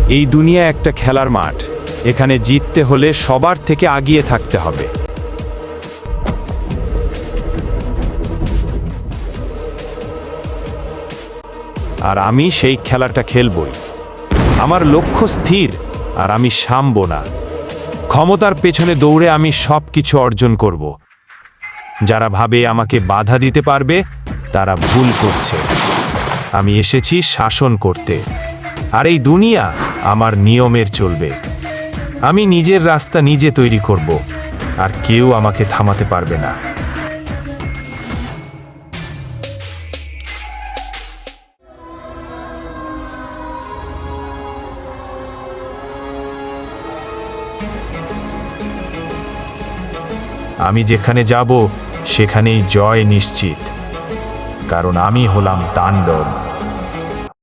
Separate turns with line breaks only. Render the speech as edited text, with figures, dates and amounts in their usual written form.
এই দুনিয়া একটা খেলার মাঠ। এখানে জিততে হলে সবার থেকে আগিয়ে থাকতে হবে। আর আমি সেই খেলাটা খেলবই। আমার লক্ষ্য স্থির, আর আমি থামব না। ক্ষমতার পেছনে দৌড়ে আমি সবকিছু অর্জন করব। যারা ভাবে আমাকে বাধা দিতে পারবে, তারা ভুল করছে। আমি এসেছি শাসন করতে, আর এই দুনিয়া আমার নিয়মের চলবে। আমি নিজের রাস্তা নিজে তৈরি করব, আর কেউ আমাকে থামাতে পারবে না। আমি যেখানে যাব সেখানেই জয় নিশ্চিত, কারণ আমি হলাম তাণ্ডব।